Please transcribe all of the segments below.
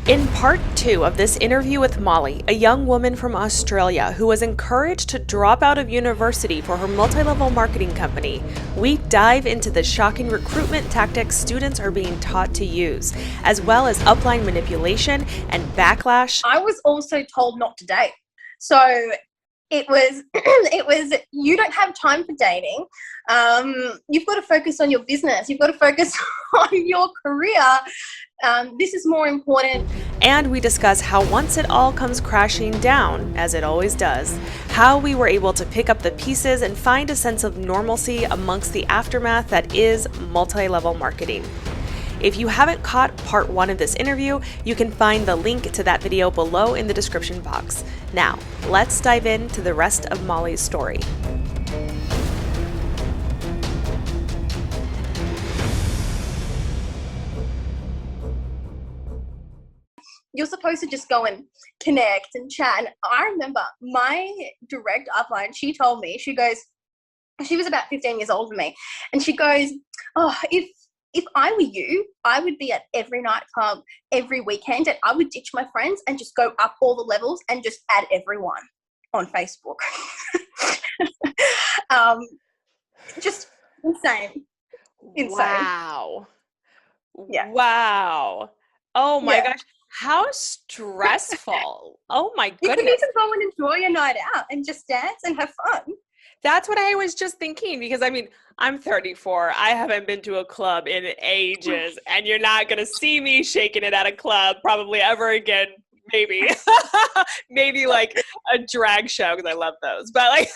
In part 2 of this interview with Molly, a young woman from Australia who was encouraged to drop out of university for her multi-level marketing company, we dive into the shocking recruitment tactics students are being taught to use, as well as upline manipulation and backlash. I was also told not to date. So it was you don't have time for dating. You've got to focus on your business. You've got to focus on your career. This is more important. And we discuss how once it all comes crashing down, as it always does, how we were able to pick up the pieces and find a sense of normalcy amongst the aftermath that is multi-level marketing. If you haven't caught part 1 of this interview, you can find the link to that video below in the description box. Now, let's dive into the rest of Molly's story. You're supposed to just go and connect and chat. And I remember my direct upline, she told me, she goes, she was about 15 years older than me, and she goes, oh, if I were you, I would be at every nightclub every weekend, and I would ditch my friends and just go up all the levels and just add everyone on Facebook. Just insane. Wow. Yeah. Wow. Oh my gosh. How stressful. Oh my goodness. You can even go and enjoy a night out and just dance and have fun. That's what I was just thinking, because I mean, I'm 34. I haven't been to a club in ages, and you're not going to see me shaking it at a club probably ever again. Maybe, maybe like a drag show, because I love those. But like,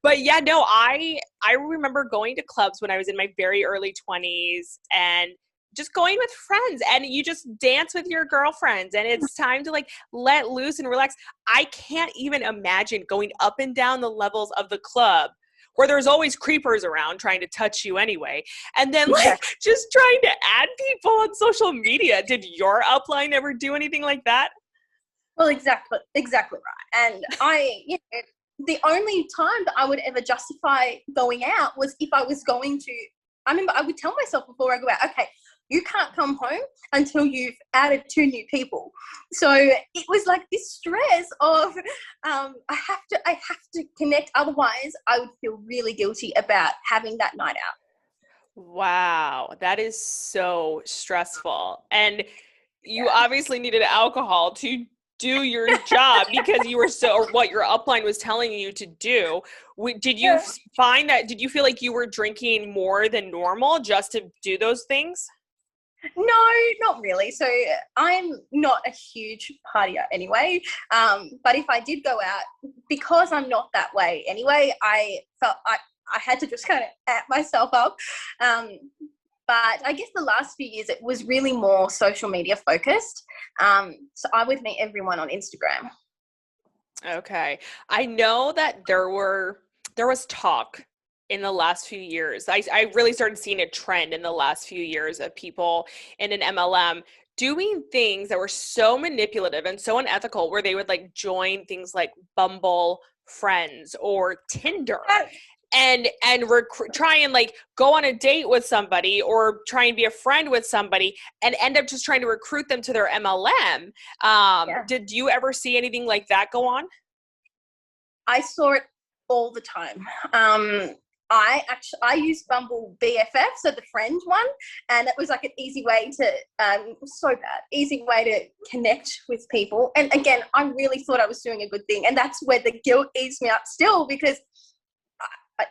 but yeah, no, I remember going to clubs when I was in my very early 20s and just going with friends, and you just dance with your girlfriends, and it's time to like let loose and relax. I can't even imagine going up and down the levels of the club where there's always creepers around trying to touch you anyway. And then like just trying to add people on social media. Did your upline ever do anything like that? Well, exactly right. And the only time that I would ever justify going out was if I was going to, I remember I would tell myself before I go out, okay, you can't come home until you've added 2 new people. So it was like this stress of I have to connect, otherwise I would feel really guilty about having that night out. Wow, that is so stressful. And you obviously needed alcohol to do your job because you were so, or what your upline was telling you to do. Did you find that, did you feel like you were drinking more than normal just to do those things? No, not really. So I'm not a huge partier anyway. But if I did go out, because I'm not that way anyway, I felt I had to just kind of amp myself up. But I guess the last few years it was really more social media focused. So I would meet everyone on Instagram. Okay. I know that there was talk in the last few years. I really started seeing a trend in the last few years of people in an MLM doing things that were so manipulative and so unethical, where they would like join things like Bumble Friends or Tinder and try and like go on a date with somebody or try and be a friend with somebody and end up just trying to recruit them to their MLM. Did you ever see anything like that go on? I saw it all the time. I used Bumble BFF, so the friend one, and it was like an easy way to easy way to connect with people. And again, I really thought I was doing a good thing, and that's where the guilt eats me up still, because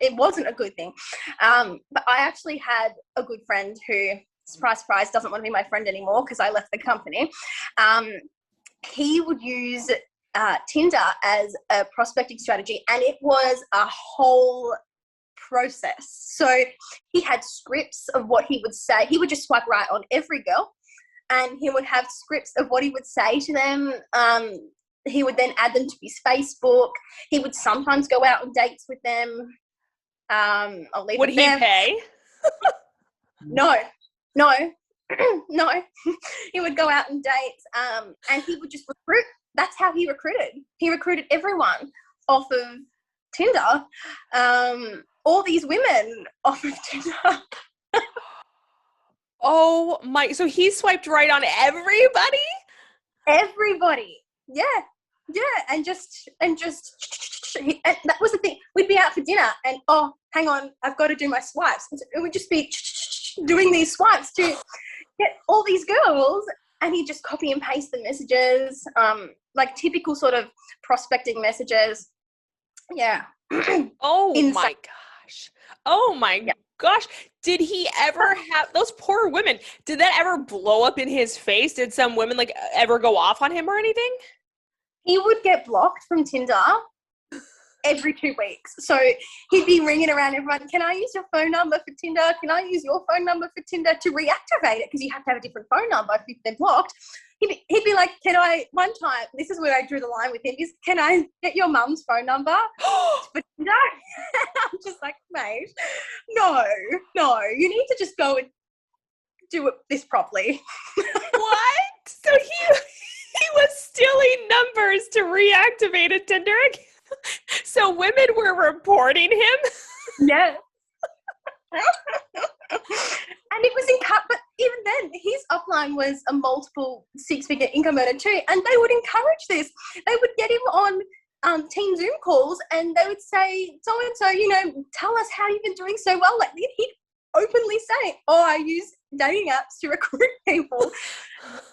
it wasn't a good thing. But I actually had a good friend who, surprise, surprise, doesn't want to be my friend anymore because I left the company. He would use Tinder as a prospecting strategy, and it was a whole process. So he had scripts of what he would say. He would just swipe right on every girl, and he would have scripts of what he would say to them. He would then add them to his Facebook. He would sometimes go out on dates with them. Would he pay? No, no. He would go out on dates, and he would just recruit. That's how he recruited. He recruited everyone off of Tinder. All these women off of Tinder. Oh my, so he swiped right on everybody? everybody. Yeah. And that was the thing. We'd be out for dinner and, oh, hang on, I've got to do my swipes. And we'd just be doing these swipes to get all these girls, and he'd just copy and paste the messages, like typical sort of prospecting messages. Yeah. Oh my gosh. Oh my gosh. Did he ever have those poor women? Did that ever blow up in his face? Did some women like ever go off on him or anything? He would get blocked from Tinder every 2 weeks. So he'd be ringing around everyone, can I use your phone number for Tinder? Can I use your phone number for Tinder to reactivate it? Because you have to have a different phone number if you've been blocked. He'd be like, one time, this is where I drew the line with him, is can I get your mum's phone number for Tinder? I'm just like, mate, no, you need to just go and do this properly. What? So he was stealing numbers to reactivate a Tinder account? So women were reporting him? Yes. And it was but even then, his upline was a multiple six-figure income earner too, and they would encourage this. They would get him on team Zoom calls, and they would say, so-and-so, tell us how you've been doing so well. Like, he'd openly say, oh, I use dating apps to recruit people.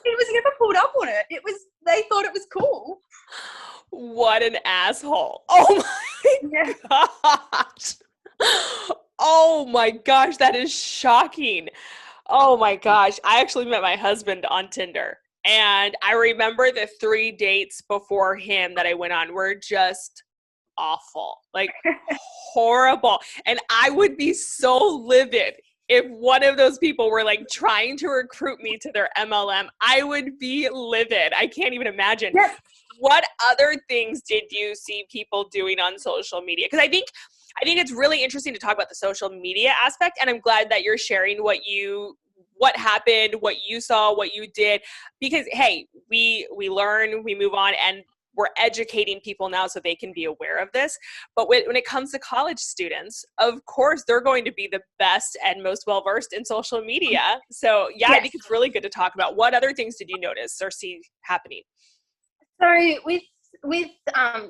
He was never pulled up on it. They thought it was cool. What an asshole. Oh my gosh. Oh my gosh, that is shocking. Oh my gosh. I actually met my husband on Tinder, and I remember the 3 dates before him that I went on were just awful, like horrible. And I would be so livid if one of those people were like trying to recruit me to their MLM. I would be livid. I can't even imagine. Yes. What other things did you see people doing on social media? Because I think it's really interesting to talk about the social media aspect, and I'm glad that you're sharing what happened, what you saw, what you did, because hey, we learn, we move on, and we're educating people now so they can be aware of this. But when it comes to college students, of course, they're going to be the best and most well-versed in social media. So yeah, yes. I think it's really good to talk about. What other things did you notice or see happening? So with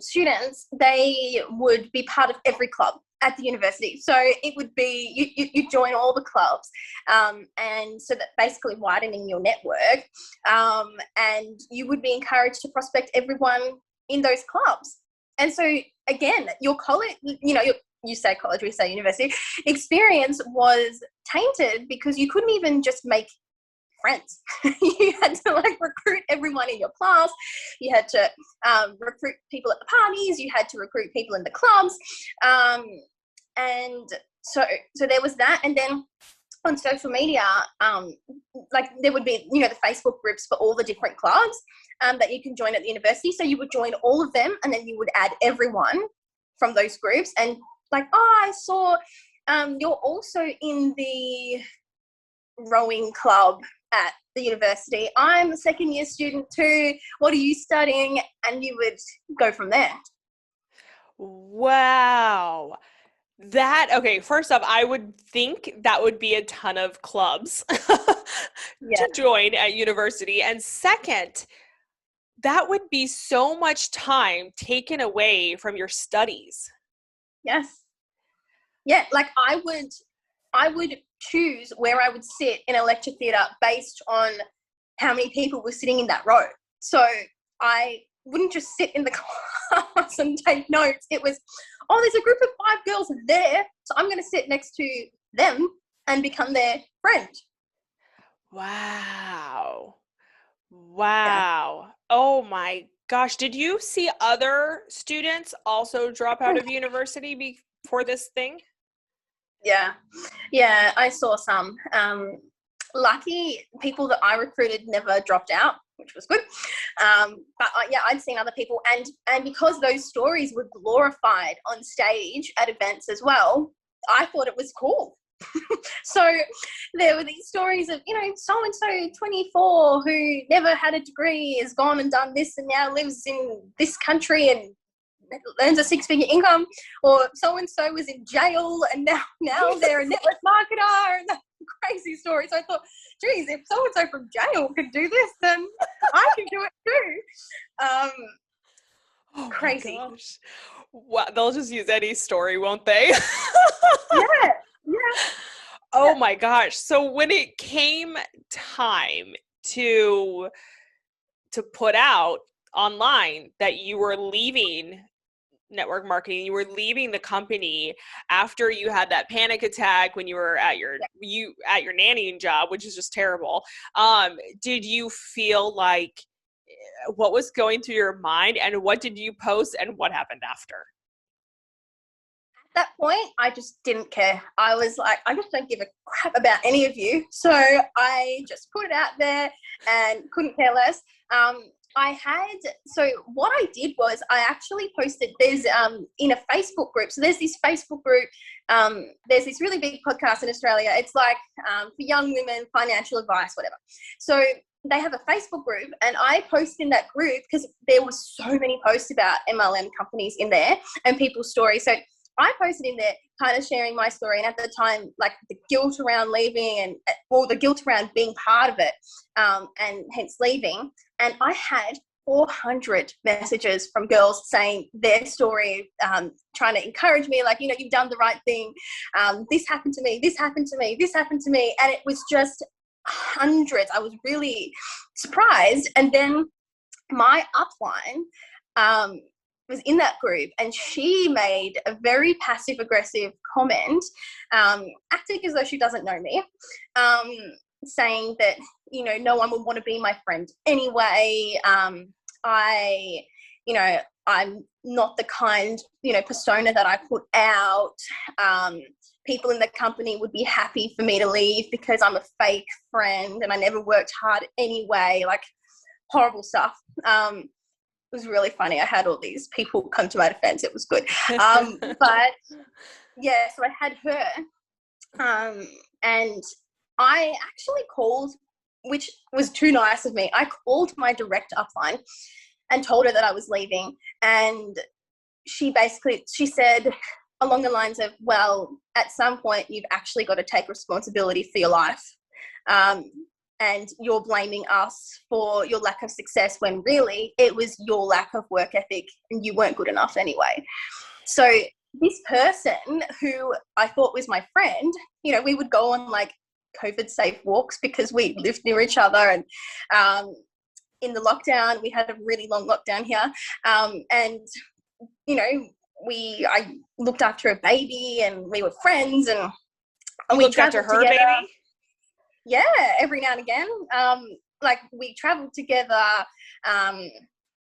students, they would be part of every club at the university. So it would be, you join all the clubs, and so that basically widening your network, and you would be encouraged to prospect everyone in those clubs. And so again, your college, you say college, we say university, experience was tainted because you couldn't even just make friends. You had to recruit everyone in your class. You had to recruit people at the parties. You had to recruit people in the clubs. And so there was that. And then on social media, there would be, the Facebook groups for all the different clubs that you can join at the university. So you would join all of them, and then you would add everyone from those groups. And I saw you're also in the rowing club at the university. I'm a second year student too. What are you studying? And you would go from there. Wow. Okay, first off, I would think that would be a ton of clubs to join at university. And second, that would be so much time taken away from your studies. Yes. Yeah, I would choose where I would sit in a lecture theatre based on how many people were sitting in that row. So I wouldn't just sit in the class and take notes. It was, there's a group of 5 girls there, so I'm going to sit next to them and become their friend. Wow. Yeah. Oh my gosh. Did you see other students also drop out of university before this thing? Yeah, I saw some. Lucky people that I recruited never dropped out, which was good. But I'd seen other people, and because those stories were glorified on stage at events as well, I thought it was cool. So there were these stories of, so-and-so 24 who never had a degree has gone and done this and now lives in this country and earns a 6-figure income, or so-and-so was in jail and now they're a network marketer, and crazy stories. So I thought, geez, if so-and-so from jail could do this, then I can do it Oh my Crazy. gosh. Wow, they'll just use any story, won't they? Yeah, yeah. Oh my gosh. So when it came time to put out online that you were leaving network marketing, you were leaving the company after you had that panic attack when you were at your nannying job, which is just terrible. Did you feel like what was going through your mind, and what did you post, and what happened after? That point, I just didn't care. I was like, I just don't give a crap about any of you. So I just put it out there and couldn't care less. So what I did was I actually posted, there's in a Facebook group. So there's this Facebook group. There's this really big podcast in Australia. It's like for young women, financial advice, whatever. So they have a Facebook group, and I posted in that group because there were so many posts about MLM companies in there and people's stories. So I posted in there kind of sharing my story, and at the time, like the guilt around leaving and the guilt around being part of it, and hence leaving. And I had 400 messages from girls saying their story, trying to encourage me, like, you've done the right thing. This happened to me, this happened to me, this happened to me. And it was just hundreds. I was really surprised. And then my upline, was in that group, and she made a very passive aggressive comment, acting as though she doesn't know me, saying that no one would want to be my friend anyway. I'm not the kind persona that I put out. People in the company would be happy for me to leave because I'm a fake friend and I never worked hard anyway. Like, horrible stuff. It was really funny. I had all these people come to my defense. It was good. But yeah, so I had her, and I actually called, which was too nice of me. I called my direct upline and told her that I was leaving. And she said along the lines of, well, at some point you've actually got to take responsibility for your life. And you're blaming us for your lack of success when really it was your lack of work ethic and you weren't good enough anyway. So this person, who I thought was my friend, we would go on like COVID safe walks because we lived near each other. And in the lockdown, we had a really long lockdown here. And I looked after a baby and we were friends, and we looked after her together. baby? Yeah, every now and again. Like, we traveled together.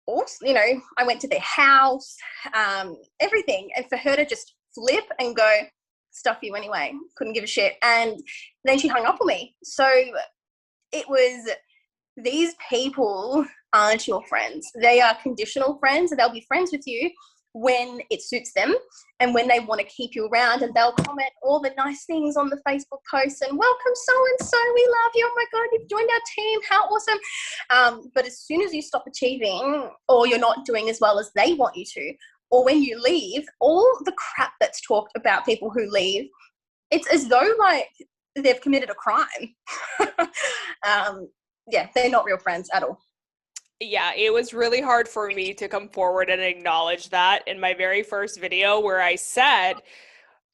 Also, I went to their house, everything. And for her to just flip and go, stuff you anyway, couldn't give a shit. And then she hung up on me. So it was, these people aren't your friends. They are conditional friends, and they'll be friends with you when it suits them and when they want to keep you around, and they'll comment all the nice things on the Facebook posts and welcome so-and-so, we love you, oh my God, you've joined our team, how awesome. But as soon as you stop achieving, or you're not doing as well as they want you to, or when you leave, all the crap that's talked about people who leave, it's as though like they've committed a crime. Yeah, they're not real friends at all. Yeah, it was really hard for me to come forward and acknowledge that in my very first video, where I said,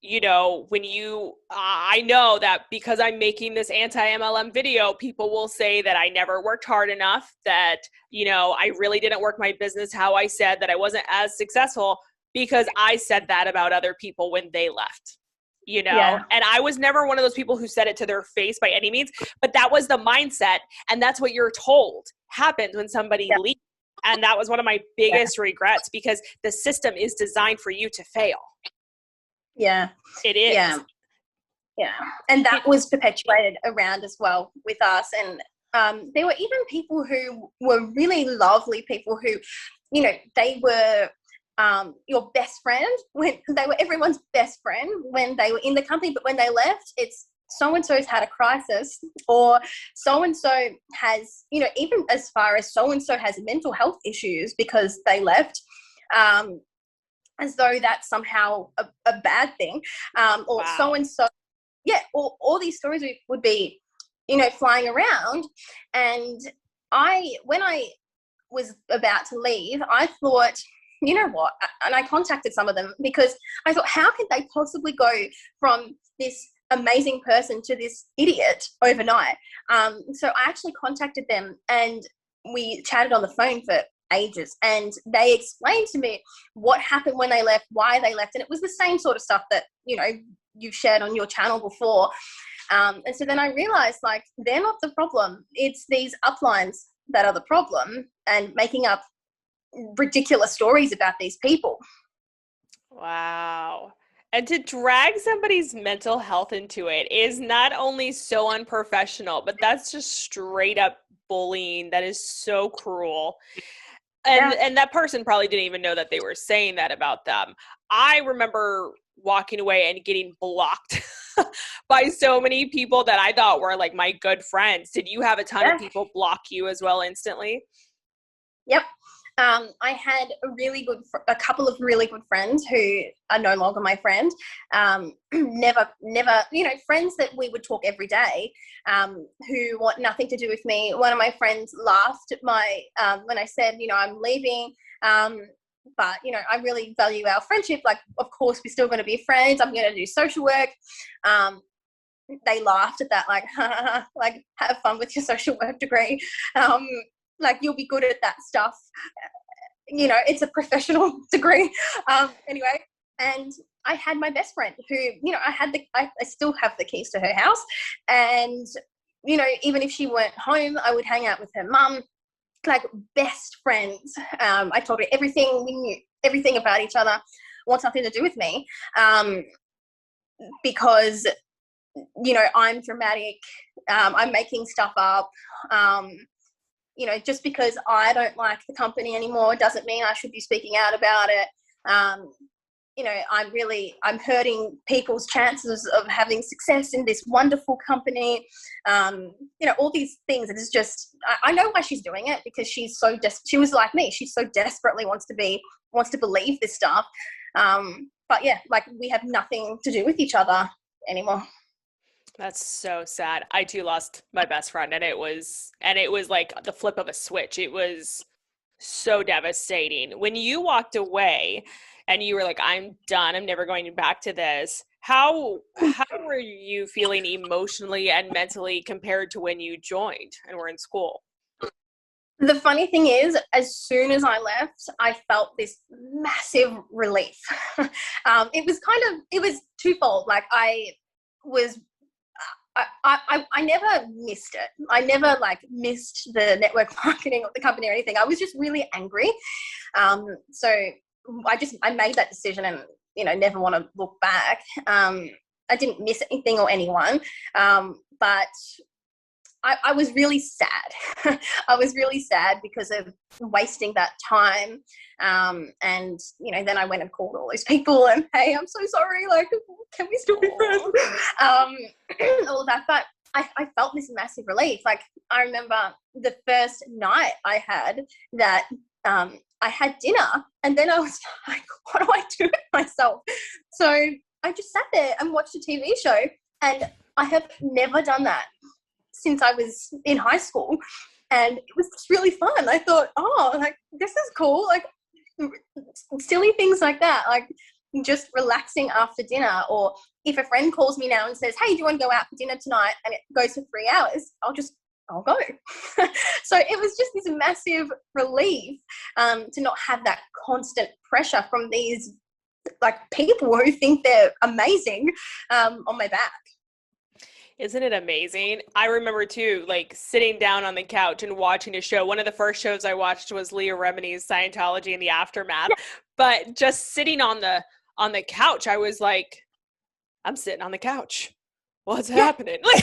I know that because I'm making this anti-MLM video, people will say that I never worked hard enough, that, I really didn't work my business how I said, that I wasn't as successful because I said that about other people when they left. Yeah. And I was never one of those people who said it to their face by any means, but that was the mindset. And that's what you're told happens when somebody leaves. And that was one of my biggest regrets, because the system is designed for you to fail. Yeah. It is. Yeah. Yeah. And that was perpetuated around as well with us. And there were even people who were really lovely people who, they were your best friend when they were everyone's best friend when they were in the company, but when they left, it's so-and-so's had a crisis, or so-and-so has, even as far as so-and-so has mental health issues because they left, as though that's somehow a bad thing, or wow. So-and-so, yeah, all these stories would be, flying around. And when I was about to leave, I thought, you know what? And I contacted some of them because I thought, how could they possibly go from this amazing person to this idiot overnight? So I actually contacted them and we chatted on the phone for ages, and they explained to me what happened when they left, why they left, and it was the same sort of stuff that, you know, you've shared on your channel before. And so then I realized, like, they're not the problem. It's these uplines that are the problem, and making up ridiculous stories about these people. Wow. And to drag somebody's mental health into it is not only so unprofessional, but that's just straight up bullying. That is so cruel. And that person probably didn't even know that they were saying that about them. I remember walking away and getting blocked by so many people that I thought were like my good friends. Did you have a ton of people block you as well instantly? Yep. I had a couple of really good friends who are no longer my friend. Never, you know, friends that we would talk every day, who want nothing to do with me. One of my friends laughed at my, when I said, you know, I'm leaving, but, you know, I really value our friendship. Like, of course, we're still going to be friends. I'm going to do social work. They laughed at that, like, like, have fun with your social work degree. Like, you'll be good at that stuff. You know, it's a professional degree. Anyway, and I had my best friend who, you know, I still have the keys to her house. And, you know, even if she weren't home, I would hang out with her mum, like best friends. I told her everything. We knew everything about each other. Wants nothing to do with me. Because, you know, I'm dramatic. I'm making stuff up. You know, just because I don't like the company anymore doesn't mean I should be speaking out about it. You know, I'm hurting people's chances of having success in this wonderful company. You know, all these things. It is just, I know why she's doing it, because she's so she was like me. She so desperately wants to believe this stuff. But yeah, like, we have nothing to do with each other anymore. That's so sad. I too lost my best friend, and it was like the flip of a switch. It was so devastating. When you walked away and you were like, I'm done, I'm never going back to this. How were you feeling emotionally and mentally compared to when you joined and were in school? The funny thing is, as soon as I left, I felt this massive relief. It was twofold. Like, I never missed it. I never like missed the network marketing of the company or anything. I was just really angry. So I made that decision and, you know, never want to look back. I didn't miss anything or anyone. But I was really sad. I was really sad because of wasting that time. And, you know, then I went and called all those people and, hey, I'm so sorry. Like, can we still be friends? All of that. But I felt this massive relief. Like, I remember the first night I had that, I had dinner, and then I was like, what do I do with myself? So I just sat there and watched a TV show, and I have never done that since I was in high school, and it was just really fun. I thought, oh, like, this is cool. Like, silly things like that, like just relaxing after dinner. Or if a friend calls me now and says, hey, do you want to go out for dinner tonight, and it goes for 3 hours, I'll go. So it was just this massive relief, to not have that constant pressure from these like people who think they're amazing, on my back. Isn't it amazing? I remember too, like sitting down on the couch and watching a show. One of the first shows I watched was Leah Remini's Scientology and the Aftermath. Yeah. But just sitting on the couch, I was like, I'm sitting on the couch. What's happening? Like,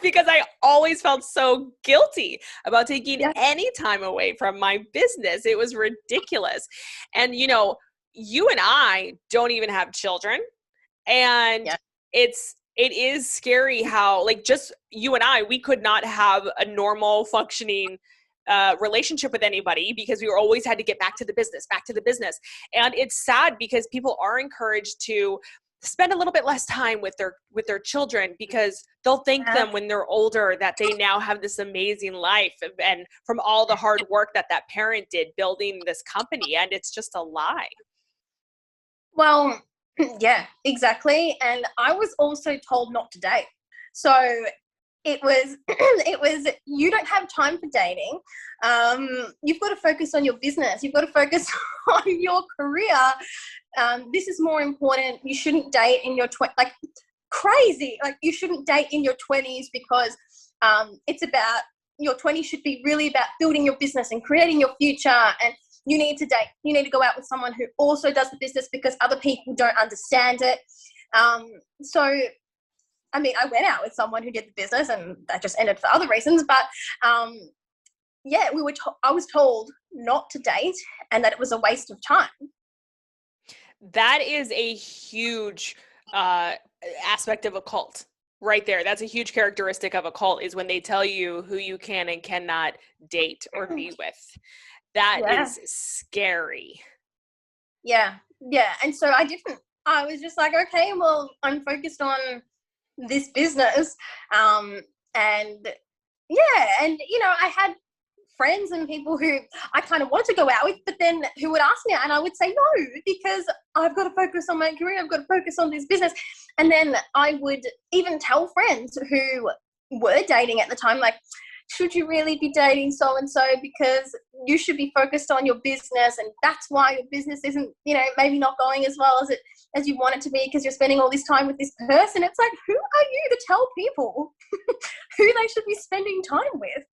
because I always felt so guilty about taking any time away from my business. It was ridiculous. And, you know, you and I don't even have children. And it is scary how, like, just you and I, we could not have a normal functioning relationship with anybody because we always had to get back to the business. And it's sad because people are encouraged to spend a little bit less time with their children, because they'll thank them when they're older that they now have this amazing life and from all the hard work that parent did building this company, and it's just a lie. Well, yeah, exactly. And I was also told not to date. So it was, you don't have time for dating. You've got to focus on your business. You've got to focus on your career. This is more important. You shouldn't date in your like crazy. Like you shouldn't date in your 20s because it's about, your 20s should be really about building your business and creating your future. And you need to date. You need to go out with someone who also does the business because other people don't understand it. So, I mean, I went out with someone who did the business, and that just ended for other reasons. But yeah, I was told not to date and that it was a waste of time. That is a huge aspect of a cult right there. That's a huge characteristic of a cult, is when they tell you who you can and cannot date or be with. That is scary. Yeah. And so I was just like, okay, well, I'm focused on this business. And you know, I had friends and people who I kind of wanted to go out with, but then who would ask me, and I would say no, because I've got to focus on my career. I've got to focus on this business. And then I would even tell friends who were dating at the time, like, should you really be dating so-and-so, because you should be focused on your business, and that's why your business isn't, you know, maybe not going as well as you want it to be, because you're spending all this time with this person. It's like, who are you to tell people who they should be spending time with?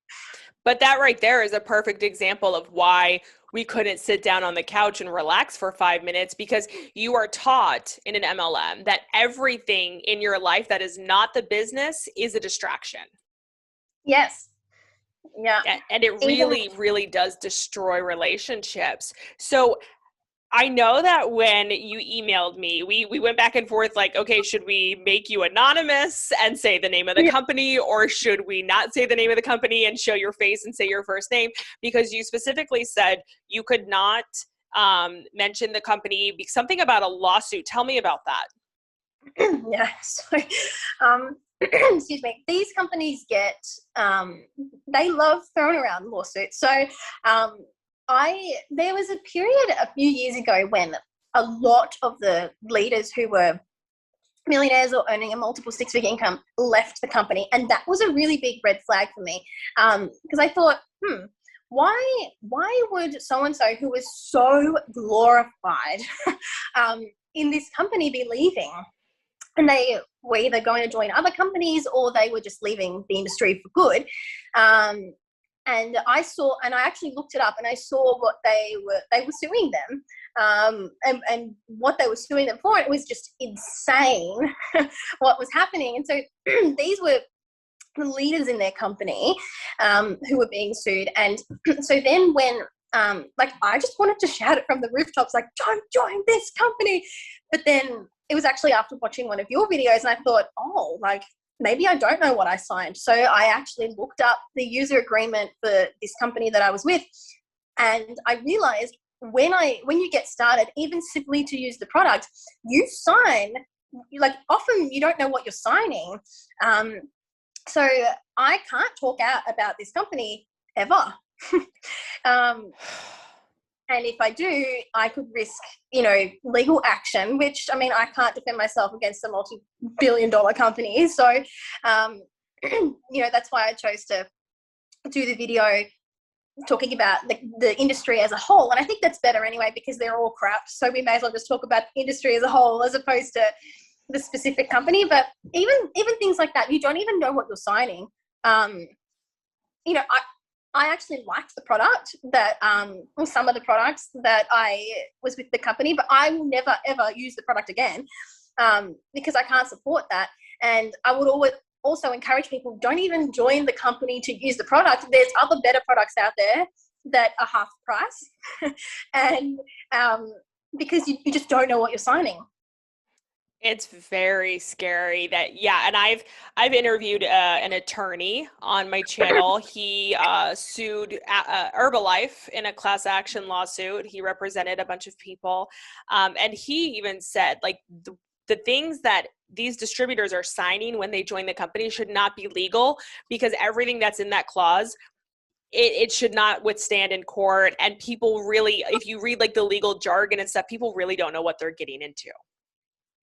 But that right there is a perfect example of why we couldn't sit down on the couch and relax for 5 minutes, because you are taught in an MLM that everything in your life that is not the business is a distraction. Yes. Yeah. And it really does destroy relationships. So I know that when you emailed me, we went back and forth like, okay, should we make you anonymous and say the name of the company, or should we not say the name of the company and show your face and say your first name? Because you specifically said you could not mention the company, something about a lawsuit. Tell me about that. Yeah. So, excuse me. These companies get, they love throwing around lawsuits. So, there was a period a few years ago when a lot of the leaders who were millionaires or earning a multiple six-figure income left the company. And that was a really big red flag for me. Because I thought, why would so-and-so who was so glorified in this company be leaving? And they were either going to join other companies, or they were just leaving the industry for good. And I actually looked it up, and I saw what they were suing them, and what they were suing them for. It was just insane what was happening. And so these were the leaders in their company who were being sued. And so then when I just wanted to shout it from the rooftops, like, don't join this company. But then it was actually after watching one of your videos, and I thought, oh, like, maybe I don't know what I signed. So I actually looked up the user agreement for this company that I was with, and I realized when you get started, even simply to use the product, you sign, like, often you don't know what you're signing. So I can't talk out about this company ever. And if I do, I could risk, legal action, which, I mean, I can't defend myself against a multi-billion-dollar company. So, that's why I chose to do the video talking about the industry as a whole. And I think that's better anyway, because they're all crap. So we may as well just talk about the industry as a whole as opposed to the specific company. But even things like that, you don't even know what you're signing. I actually liked the product that, or some of the products that I was with the company, but I will never, ever use the product again because I can't support that. And I would always also encourage people, don't even join the company to use the product. There's other better products out there that are half price. And because you just don't know what you're signing. It's very scary and I've interviewed an attorney on my channel. He sued Herbalife in a class action lawsuit. He represented a bunch of people. And he even said, like, the things that these distributors are signing when they join the company should not be legal, because everything that's in that clause, it should not withstand in court. And people really, if you read like the legal jargon and stuff, people really don't know what they're getting into.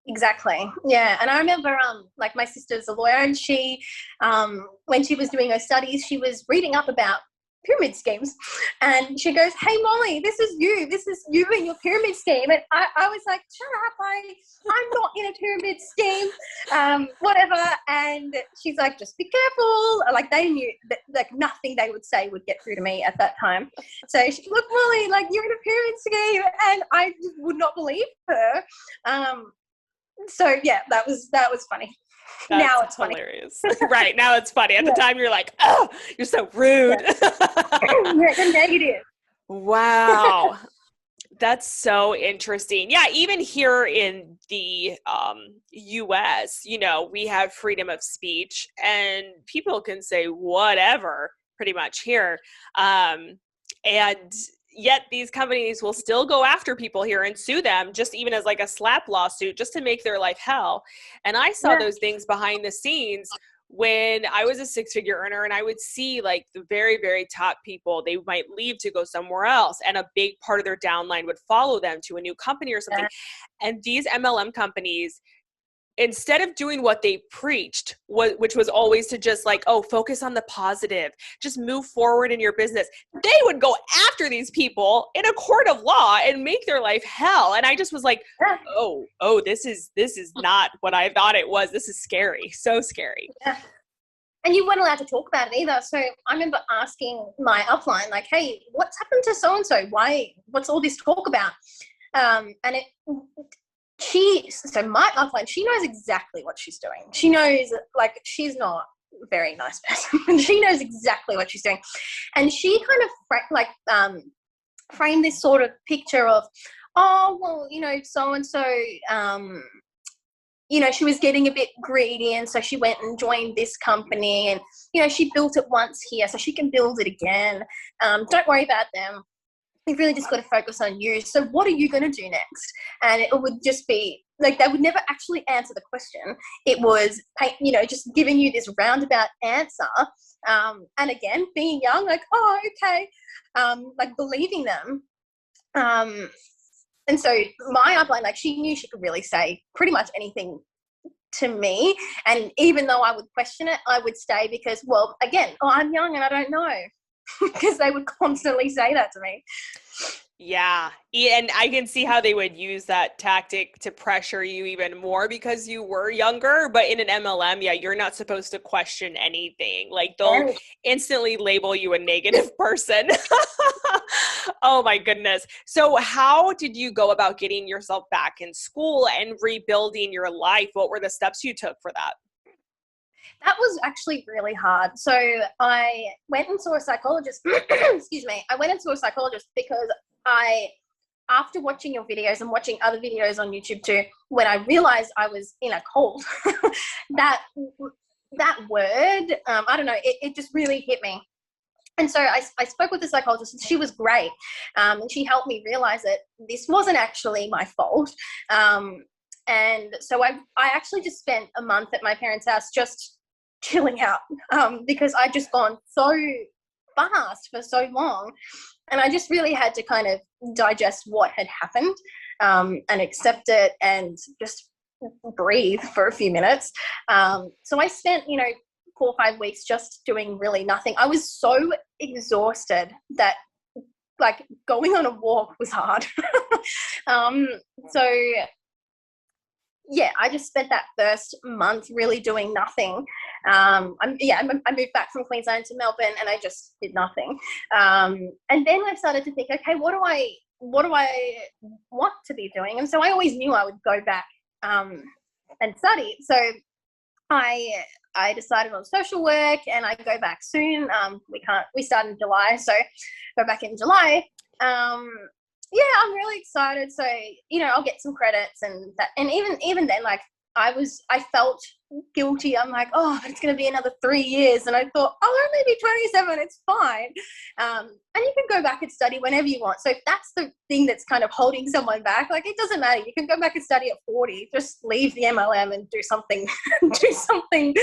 Exactly. Yeah. And I remember, like my sister's a lawyer, and she, when she was doing her studies, she was reading up about pyramid schemes, and she goes, "Hey Molly, this is you and your pyramid scheme." And I was like, "Shut up, I'm not in a pyramid scheme, whatever." And she's like, "Just be careful." Like they knew that like nothing they would say would get through to me at that time. So she, "Look, Molly, like you're in a pyramid scheme," and I just would not believe her. So yeah, that was funny. That's now it's hilarious. Right. Now it's funny. At the time you're like, "Oh, you're so rude." You're negative. Wow. That's so interesting. Yeah, even here in the US, you know, we have freedom of speech and people can say whatever pretty much here. And yet these companies will still go after people here and sue them, just even as like a slap lawsuit, just to make their life hell. And I saw those things behind the scenes when I was a six-figure earner, and I would see like the very, very top people, they might leave to go somewhere else, and a big part of their downline would follow them to a new company or something. And these MLM companies, instead of doing what they preached, which was always to just like, oh, focus on the positive, just move forward in your business, they would go after these people in a court of law and make their life hell. And I just was like, oh, this is not what I thought it was. This is scary. So scary. Yeah. And you weren't allowed to talk about it either. So I remember asking my upline, like, "Hey, what's happened to so-and-so? What's all this talk about?" So my upline, she knows exactly what she's doing. She knows, like, she's not a very nice person. She knows exactly what she's doing. And she kind of framed this sort of picture of, oh, well, you know, so-and-so, you know, she was getting a bit greedy, and so she went and joined this company, and, you know, she built it once here, so she can build it again. Don't worry about them. You've really just got to focus on you. So what are you going to do next? And it would just be like, they would never actually answer the question. It was, you know, just giving you this roundabout answer. And again, being young, like, oh, okay. Like believing them. And so my upline, like, she knew she could really say pretty much anything to me. And even though I would question it, I would stay because, well, again, I'm young and I don't know. Because they would constantly say that to me. Yeah. And I can see how they would use that tactic to pressure you even more because you were younger. But in an MLM, yeah, you're not supposed to question anything. Like they'll instantly label you a negative person. Oh my goodness. So how did you go about getting yourself back in school and rebuilding your life? What were the steps you took for that? That was actually really hard. So I went and saw a psychologist. Excuse me. I went and saw a psychologist because after watching your videos and watching other videos on YouTube too, when I realized I was in a cult, that word, I don't know, it just really hit me. And so I spoke with the psychologist, and she was great. And she helped me realize that this wasn't actually my fault. And so I actually just spent a month at my parents' house just chilling out because I'd just gone so fast for so long, and I just really had to kind of digest what had happened and accept it and just breathe for a few minutes. So I spent, 4 or 5 weeks just doing really nothing. I was so exhausted that like going on a walk was hard. So yeah, I just spent that first month really doing nothing. I moved back from Queensland to Melbourne, and I just did nothing. And then I started to think, okay, what do I want to be doing? And so I always knew I would go back and study. So I decided on social work, and I go back soon. We start in July, so go back in July. Yeah, I'm really excited. So, I'll get some credits and that. And even then, like, I felt guilty. I'm like, oh, but it's going to be another 3 years. And I thought, I'll only be 27. It's fine. And you can go back and study whenever you want. So if that's the thing that's kind of holding someone back, like, it doesn't matter. You can go back and study at 40. Just leave the MLM and do something, do something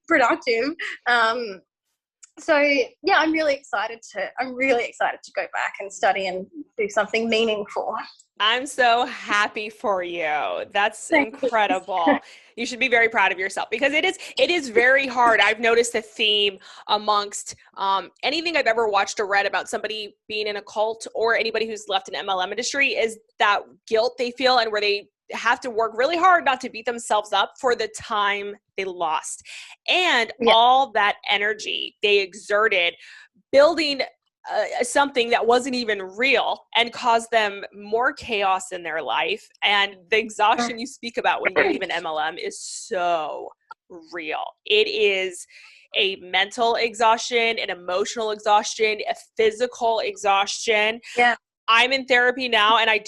productive. So yeah, I'm really excited to go back and study and do something meaningful. I'm so happy for you. That's incredible. You should be very proud of yourself, because it is very hard. I've noticed a theme amongst anything I've ever watched or read about somebody being in a cult, or anybody who's left an MLM industry, is that guilt they feel, and where they have to work really hard not to beat themselves up for the time they lost, and all that energy they exerted building something that wasn't even real, and caused them more chaos in their life. And the exhaustion you speak about when you leave an MLM is so real. It is a mental exhaustion, an emotional exhaustion, a physical exhaustion. Yeah. I'm in therapy now, and I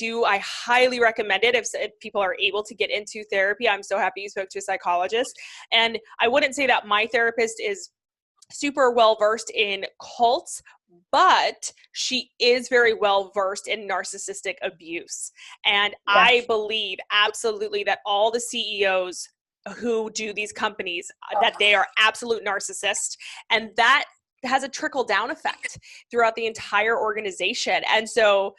highly recommend it if people are able to get into therapy. I'm so happy you spoke to a psychologist. And I wouldn't say that my therapist is super well-versed in cults, but she is very well-versed in narcissistic abuse. And I believe absolutely that all the CEOs who do these companies, that they are absolute narcissists, and that has a trickle-down effect throughout the entire organization. And so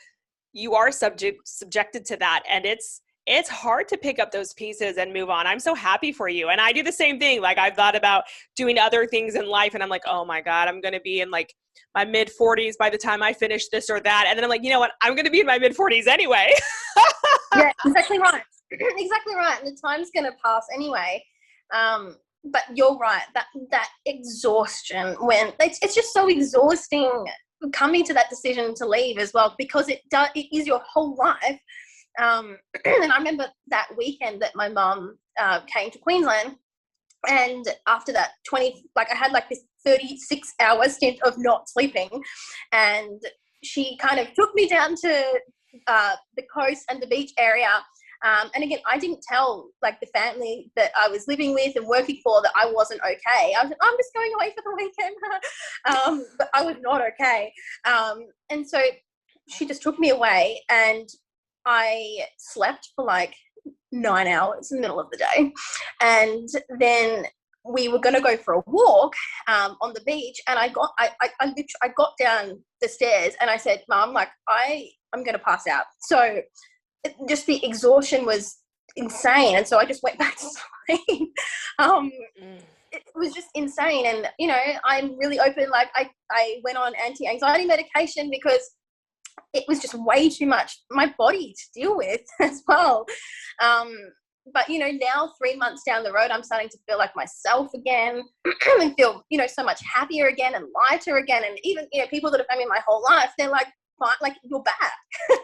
you are subjected to that, and it's hard to pick up those pieces and move on. I'm so happy for you. And I do the same thing. Like, I've thought about doing other things in life, and I'm like, oh my God, I'm going to be in like my mid 40s by the time I finish this or that. And then I'm like, you know what? I'm going to be in my mid 40s anyway. Yeah, exactly right. Exactly right. And the time's going to pass anyway. But you're right, that exhaustion, when it's just so exhausting coming to that decision to leave as well, because it is your whole life. And I remember that weekend that my mom came to Queensland, and after that I had like this 36-hour stint of not sleeping, and she kind of took me down to the coast and the beach area. And again, I didn't tell like the family that I was living with and working for that I wasn't okay. I was like, I'm just going away for the weekend. But I was not okay. And so she just took me away, and I slept for like 9 hours in the middle of the day. And then we were going to go for a walk on the beach. And I got down the stairs, and I said, Mom, like, I'm going to pass out. So just the exhaustion was insane. And so I just went back to sleep. It was just insane. And, you know, I'm really open. Like, I went on anti-anxiety medication because it was just way too much for my body to deal with as well. But, you know, now 3 months down the road, I'm starting to feel like myself again and feel, you know, so much happier again and lighter again. And even, you know, people that have known me my whole life, they're like, like, you're back.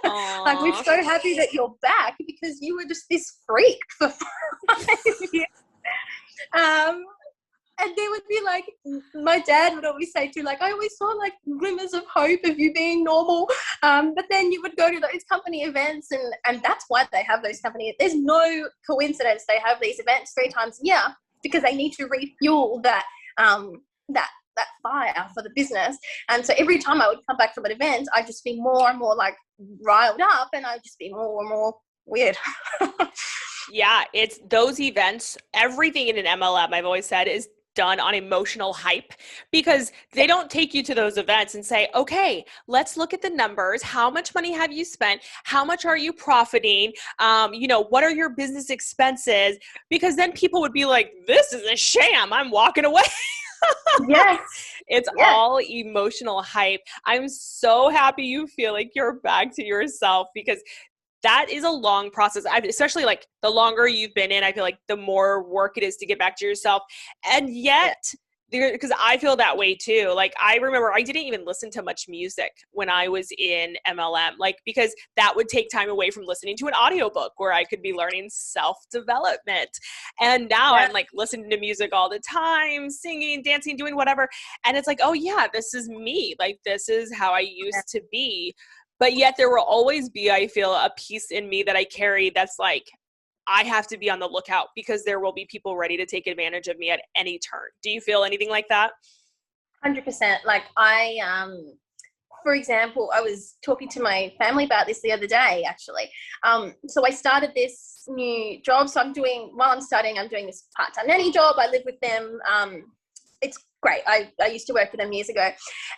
Like, we're so happy that you're back, because you were just this freak for 5 years. And they would be like, my dad would always say too, like, I always saw like glimmers of hope of you being normal. But then you would go to those company events, and that's why they have those company. There's no coincidence they have these events 3 times a year, because they need to refuel that fire for the business. And so every time I would come back from an event, I'd just be more and more like riled up, and I'd just be more and more weird. Yeah, it's those events. Everything in an MLM, I've always said, is done on emotional hype, because they don't take you to those events and say, okay, let's look at the numbers. How much money have you spent? How much are you profiting? You know, what are your business expenses? Because then people would be like, this is a sham. I'm walking away. Yes. It's all emotional hype. I'm so happy you feel like you're back to yourself, because that is a long process. Especially like the longer you've been in, I feel like the more work it is to get back to yourself. And yet, because I feel that way too. Like, I remember I didn't even listen to much music when I was in MLM, like, because that would take time away from listening to an audiobook where I could be learning self-development. And now I'm like listening to music all the time, singing, dancing, doing whatever. And it's like, oh yeah, this is me. Like, this is how I used to be. But yet there will always be, I feel, a piece in me that I carry that's like, I have to be on the lookout because there will be people ready to take advantage of me at any turn. Do you feel anything like that? 100%. Like for example, I was talking to my family about this the other day, actually. So I started this new job. So while I'm studying, I'm doing this part-time nanny job. I live with them. It's great. I used to work for them years ago,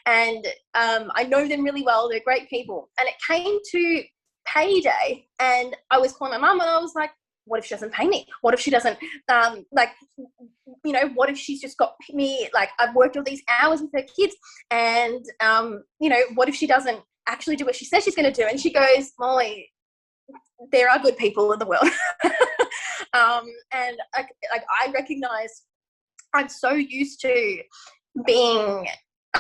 and I know them really well. They're great people. And it came to payday, and I was calling my mum, and I was like, what if she doesn't pay me? What if she doesn't, what if she's just got me, like, I've worked all these hours with her kids, and, what if she doesn't actually do what she says she's going to do? And she goes, Molly, there are good people in the world. And I recognize I'm so used to being,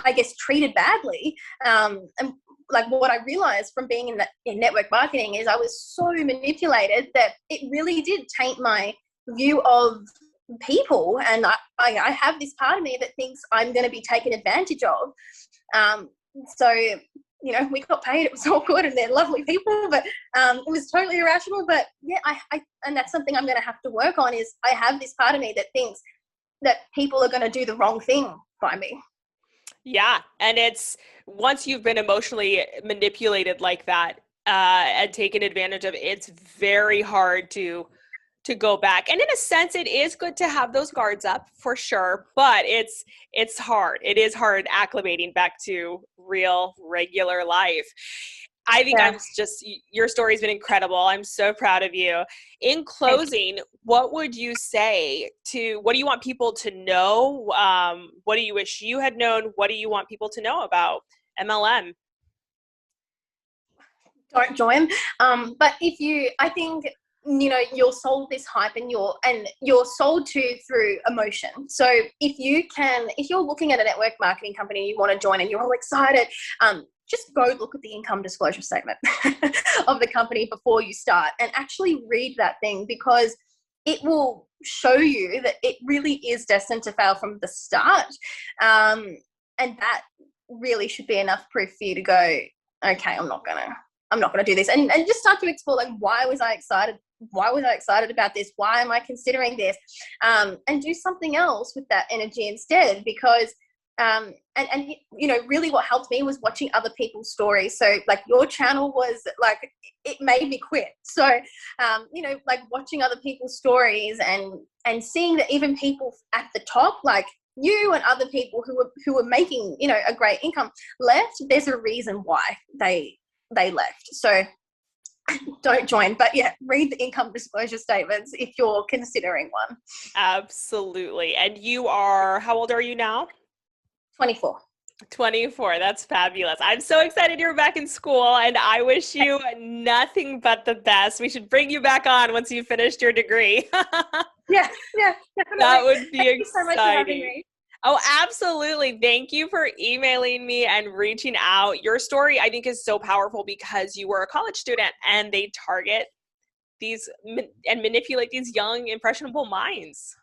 I guess, treated badly. And like what I realized from being in network marketing is I was so manipulated that it really did taint my view of people. And I have this part of me that thinks I'm going to be taken advantage of. So, we got paid. It was all good, and they're lovely people, but it was totally irrational. But yeah, and that's something I'm going to have to work on, is I have this part of me that thinks that people are going to do the wrong thing by me. Yeah. And it's, once you've been emotionally manipulated like that, and taken advantage of, it's very hard to go back. And in a sense, it is good to have those guards up for sure, but it's hard. It is hard acclimating back to real, regular life. I think your story's been incredible. I'm so proud of you. In closing, what would you say what do you want people to know? What do you wish you had known? What do you want people to know about MLM? Don't join. But I think, you're sold this hype, and you're sold to through emotion. So if you're looking at a network marketing company, you want to join and you're all excited, just go look at the income disclosure statement of the company before you start, and actually read that thing, because it will show you that it really is destined to fail from the start. And that really should be enough proof for you to go, okay, I'm not gonna do this, and just start to explore, like, why was I excited about this? Why am I considering this? And do something else with that energy instead, because really what helped me was watching other people's stories. So like your channel was like, it made me quit. So like watching other people's stories and seeing that even people at the top, like you and other people who were making a great income, left. There's a reason why they left. So don't join, but yeah, read the income disclosure statements if you're considering one. Absolutely. And how old are you now? 24. 24. That's fabulous. I'm so excited you're back in school, and I wish you nothing but the best. We should bring you back on once you finished your degree. Yeah, definitely. That would be Thank exciting. you so much for having me. Oh, absolutely. Thank you for emailing me and reaching out. Your story, I think, is so powerful because you were a college student, and they target these and manipulate these young, impressionable minds.